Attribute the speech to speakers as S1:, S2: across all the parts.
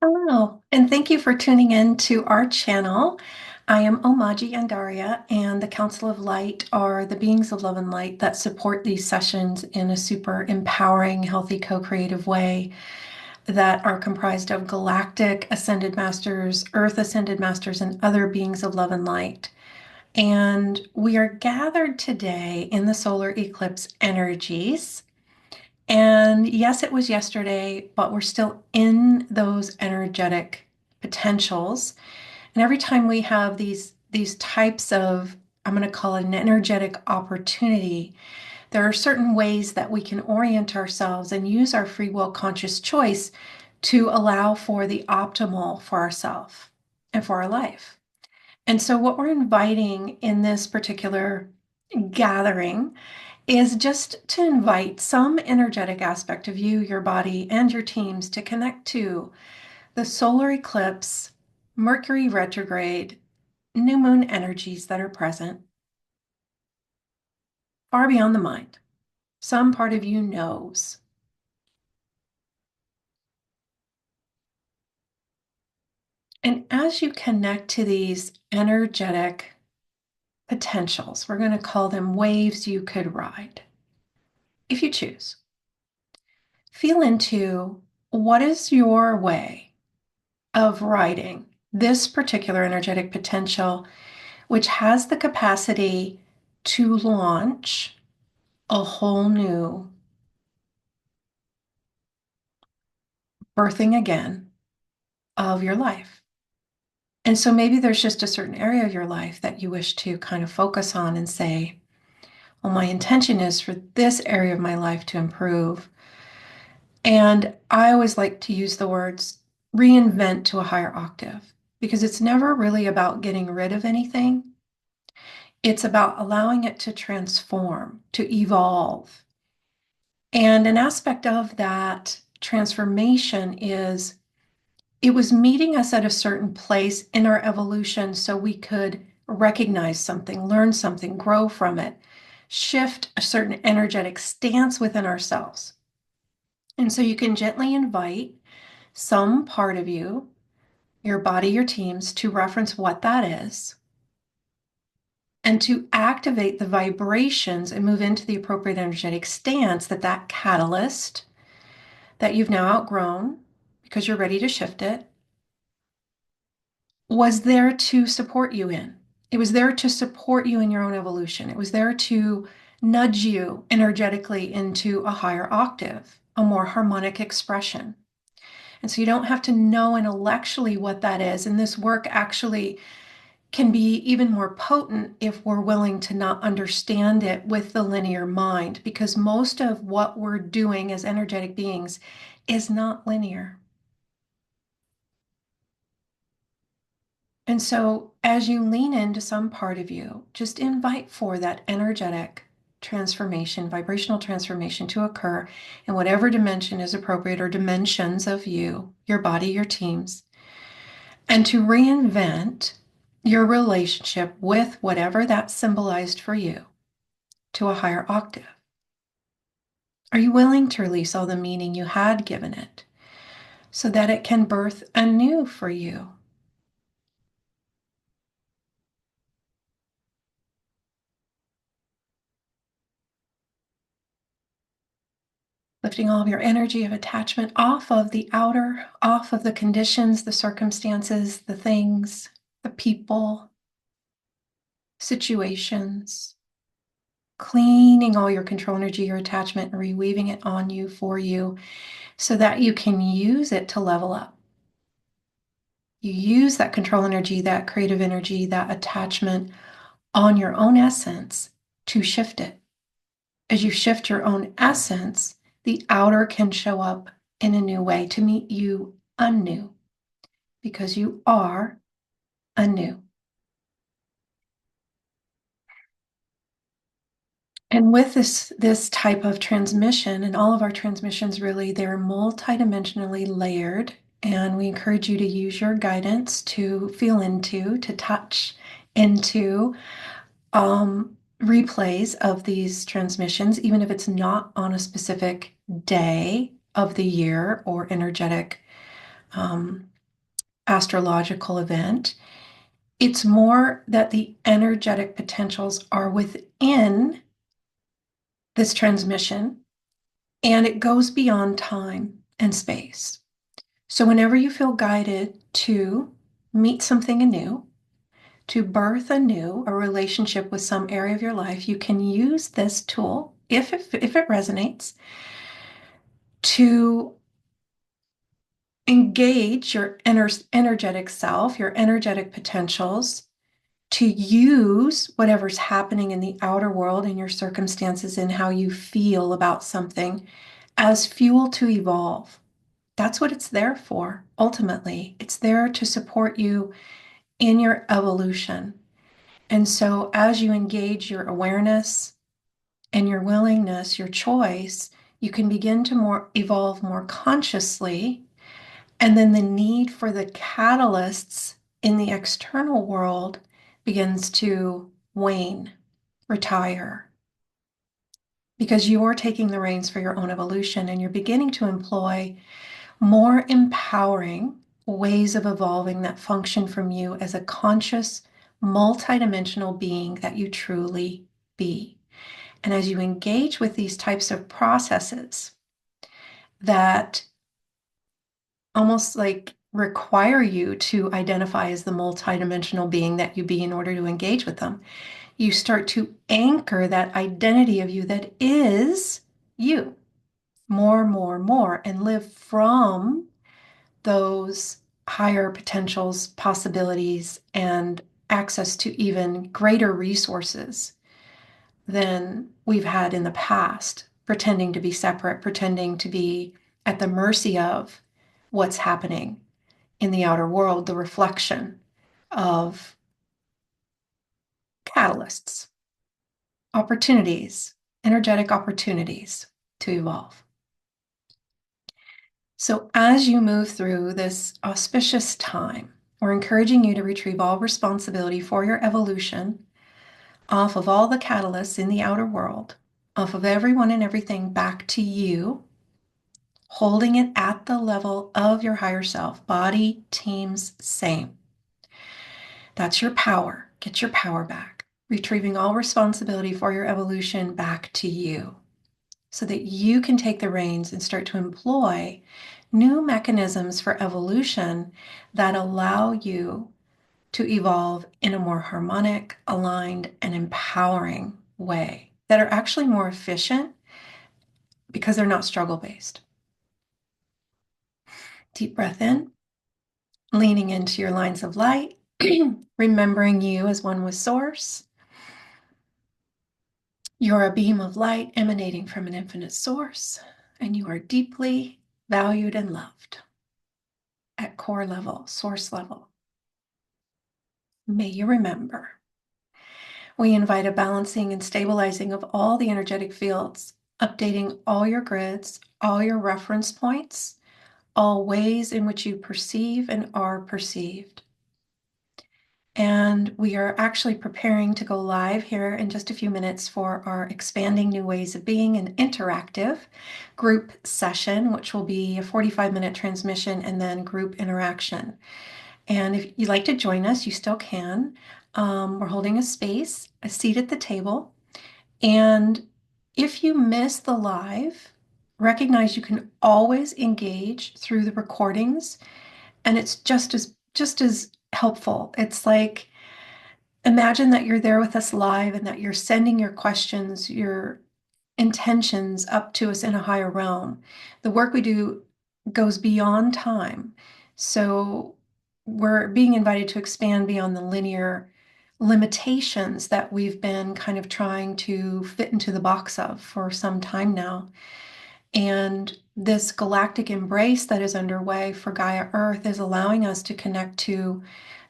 S1: Hello, and thank you for tuning in to our channel. I am Omaji and Daria, and the Council of Light are the beings of love and light that support these sessions in a super empowering, healthy, co-creative way that are comprised of galactic ascended masters, earth ascended masters, and other beings of love and light. And we are gathered today in the solar eclipse energies. And yes, it was yesterday, but we're still in those energetic potentials. And every time we have these types of, I'm going to call it an energetic opportunity, there are certain ways that we can orient ourselves and use our free will conscious choice to allow for the optimal for ourselves and for our life. And so what we're inviting in this particular gathering is just to invite some energetic aspect of you, your body, and your teams to connect to the solar eclipse, Mercury retrograde, new moon energies that are present far beyond the mind. Some part of you knows. And as you connect to these energetic potentials, we're going to call them waves you could ride, if you choose. Feel into what is your way of riding this particular energetic potential, which has the capacity to launch a whole new birthing again of your life. And so maybe there's just a certain area of your life that you wish to kind of focus on and say, well, my intention is for this area of my life to improve. And I always like to use the words reinvent to a higher octave because it's never really about getting rid of anything. It's about allowing it to transform, to evolve. And an aspect of that transformation is it was meeting us at a certain place in our evolution so we could recognize something, learn something, grow from it, shift a certain energetic stance within ourselves. And so you can gently invite some part of you, your body, your teams, to reference what that is and to activate the vibrations and move into the appropriate energetic stance that catalyst that you've now outgrown because you're ready to shift it was there to support you in. It was there to support you in your own evolution. It was there to nudge you energetically into a higher octave, a more harmonic expression. And so you don't have to know intellectually what that is. And this work actually can be even more potent if we're willing to not understand it with the linear mind, because most of what we're doing as energetic beings is not linear. And so as you lean into some part of you, just invite for that energetic transformation, vibrational transformation to occur in whatever dimension is appropriate or dimensions of you, your body, your teams, and to reinvent your relationship with whatever that symbolized for you to a higher octave. Are you willing to release all the meaning you had given it so that it can birth anew for you? Lifting all of your energy of attachment off of the outer, off of the conditions, the circumstances, the things, the people, situations, cleaning all your control energy, your attachment, and reweaving it on you for you so that you can use it to level up. You use that control energy, that creative energy, that attachment on your own essence to shift it. As you shift your own essence, the outer can show up in a new way to meet you anew because you are anew. And with this type of transmission, and all of our transmissions really, they're multidimensionally layered. And we encourage you to use your guidance to feel into, to touch into replays of these transmissions, even if it's not on a specific day of the year or energetic um, astrological event. It's more that the energetic potentials are within this transmission, and it goes beyond time and space. So whenever you feel guided to meet something anew, to birth anew a relationship with some area of your life, you can use this tool, if it resonates, to engage your energetic self, your energetic potentials, to use whatever's happening in the outer world, in your circumstances, and how you feel about something as fuel to evolve. That's what it's there for, ultimately. It's there to support you in your evolution. And so as you engage your awareness and your willingness, your choice, you can begin to evolve more consciously. And then the need for the catalysts in the external world begins to wane, retire, because you're taking the reins for your own evolution and you're beginning to employ more empowering ways of evolving that function from you as a conscious, multidimensional being that you truly be. And as you engage with these types of processes that almost like require you to identify as the multidimensional being that you be in order to engage with them, you start to anchor that identity of you that is you more, and live from those higher potentials, possibilities, and access to even greater resources than we've had in the past, pretending to be separate, pretending to be at the mercy of what's happening in the outer world, the reflection of catalysts, opportunities, energetic opportunities to evolve. So as you move through this auspicious time, we're encouraging you to retrieve all responsibility for your evolution off of all the catalysts in the outer world, off of everyone and everything back to you, holding it at the level of your higher self. Body, teams, same. That's your power. Get your power back. Retrieving all responsibility for your evolution back to you so that you can take the reins and start to employ new mechanisms for evolution that allow you to evolve in a more harmonic, aligned, and empowering way that are actually more efficient because they're not struggle-based. Deep breath in, leaning into your lines of light, remembering you as one with Source. You're a beam of light emanating from an infinite source, and you are deeply valued and loved at core level, source level. May you remember. We invite a balancing and stabilizing of all the energetic fields, updating all your grids, all your reference points, all ways in which you perceive and are perceived. And we are actually preparing to go live here in just a few minutes for our Expanding New Ways of Being, an interactive group session, which will be a 45-minute transmission and then group interaction. And if you'd like to join us, you still can. We're holding a space, a seat at the table. And if you miss the live, recognize you can always engage through the recordings, and it's just as helpful. It's like, imagine that you're there with us live and that you're sending your questions, your intentions up to us in a higher realm. The work we do goes beyond time. So we're being invited to expand beyond the linear limitations that we've been kind of trying to fit into the box of for some time now. And this galactic embrace that is underway for Gaia Earth is allowing us to connect to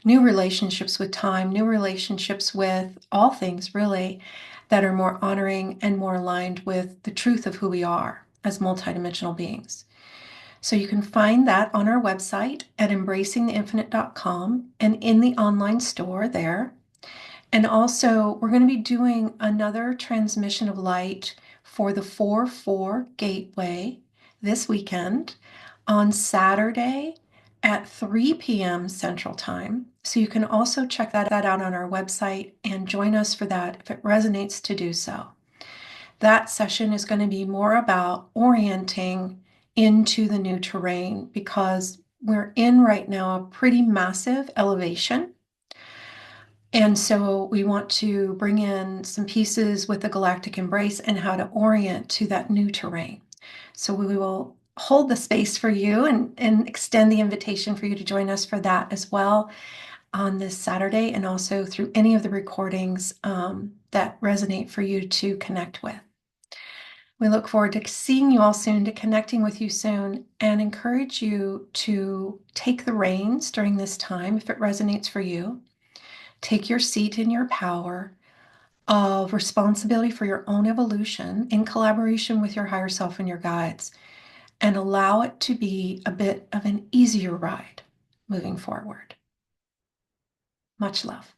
S1: new relationships with time, new relationships with all things really, that are more honoring and more aligned with the truth of who we are as multidimensional beings. So you can find that on our website at embracingtheinfinite.com and in the online store there. And also, we're going to be doing another transmission of light for the 4/4 gateway this weekend on Saturday at 3 p.m. Central Time. So you can also check that out on our website and join us for that if it resonates to do so. That session is going to be more about orienting into the new terrain because we're in right now a pretty massive elevation. And so we want to bring in some pieces with the galactic embrace and how to orient to that new terrain. So we will hold the space for you and extend the invitation for you to join us for that as well on this Saturday, and also through any of the recordings that resonate for you to connect with. We look forward to seeing you all soon, to connecting with you soon, and encourage you to take the reins during this time if it resonates for you. Take your seat in your power of responsibility for your own evolution in collaboration with your higher self and your guides, and allow it to be a bit of an easier ride moving forward. Much love.